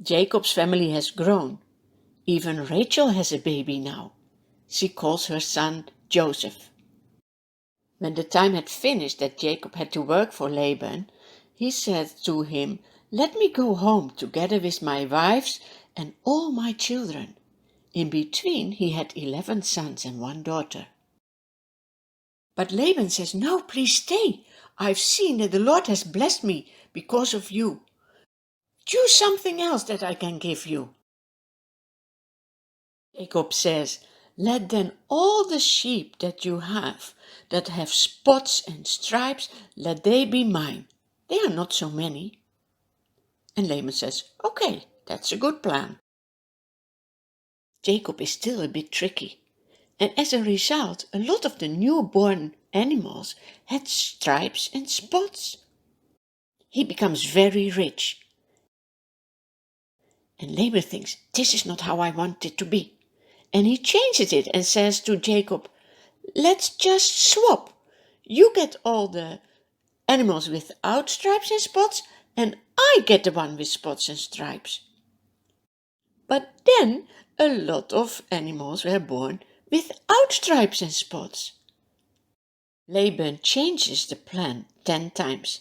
Jacob's family has grown. Even Rachel has a baby now. She calls her son Joseph. When the time had finished that Jacob had to work for Laban, he said to him, "Let me go home together with my wives and all my children." In between he had 11 sons and 1 daughter. But Laban says, "No, please stay. I've seen that the Lord has blessed me because of you. Choose something else that I can give you." Jacob says, "Let then all the sheep that you have, that have spots and stripes, let they be mine. They are not so many." And Laban says, "Okay, that's a good plan." Jacob is still a bit tricky, and as a result, a lot of the newborn animals had stripes and spots. He becomes very rich. And Laban thinks, this is not how I want it to be. And he changes it and says to Jacob, "Let's just swap. You get all the animals without stripes and spots, and I get the one with spots and stripes." But then a lot of animals were born without stripes and spots. Laban changes the plan 10 times.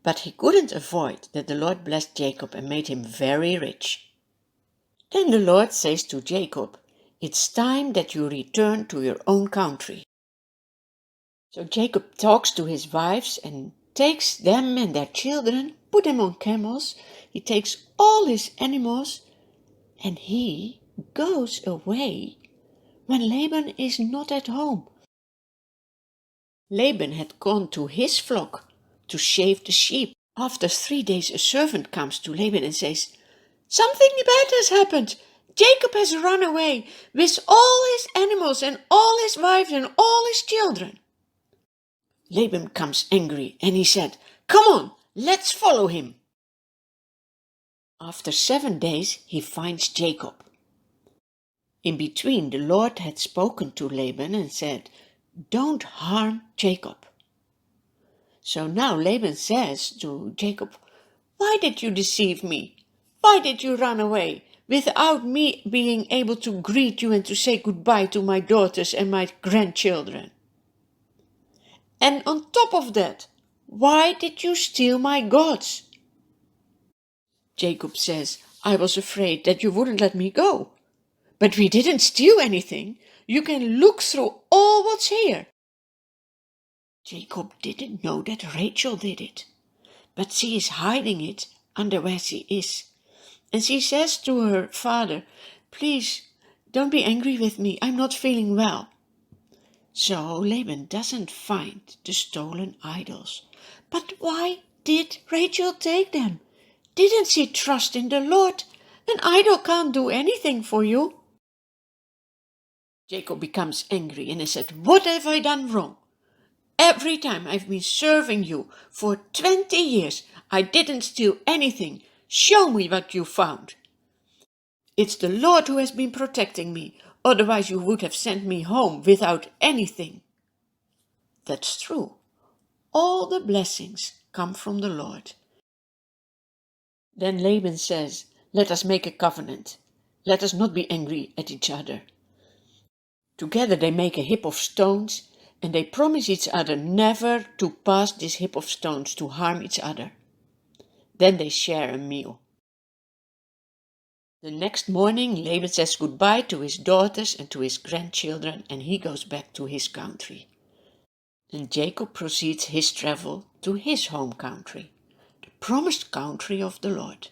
But he couldn't avoid that the Lord blessed Jacob and made him very rich. Then the Lord says to Jacob, "It's time that you return to your own country." So Jacob talks to his wives and takes them and their children, put them on camels. He takes all his animals and he goes away when Laban is not at home. Laban had gone to his flock to shave the sheep. After 3 days, a servant comes to Laban and says, "Something bad has happened. Jacob has run away with all his animals and all his wives and all his children." Laban becomes angry and he said, "Come on, let's follow him." After 7 days, he finds Jacob. In between, the Lord had spoken to Laban and said, "Don't harm Jacob." So now Laban says to Jacob, "Why did you deceive me? Why did you run away without me being able to greet you and to say goodbye to my daughters and my grandchildren? And on top of that, why did you steal my gods?" Jacob says, "I was afraid that you wouldn't let me go. But we didn't steal anything. You can look through all what's here." Jacob didn't know that Rachel did it, but she is hiding it under where she is. And she says to her father, "Please, don't be angry with me. I'm not feeling well." So Laban doesn't find the stolen idols. But why did Rachel take them? Didn't she trust in the Lord? An idol can't do anything for you. Jacob becomes angry and he said, "What have I done wrong? Every time I've been serving you for 20 years, I didn't steal anything. Show me what you found." "It's the Lord who has been protecting me. Otherwise you would have sent me home without anything." That's true. All the blessings come from the Lord. Then Laban says, "Let us make a covenant. Let us not be angry at each other." Together they make a heap of stones, and they promise each other never to pass this heap of stones to harm each other. Then they share a meal. The next morning Laban says goodbye to his daughters and to his grandchildren, and he goes back to his country. And Jacob proceeds his travel to his home country, the promised country of the Lord.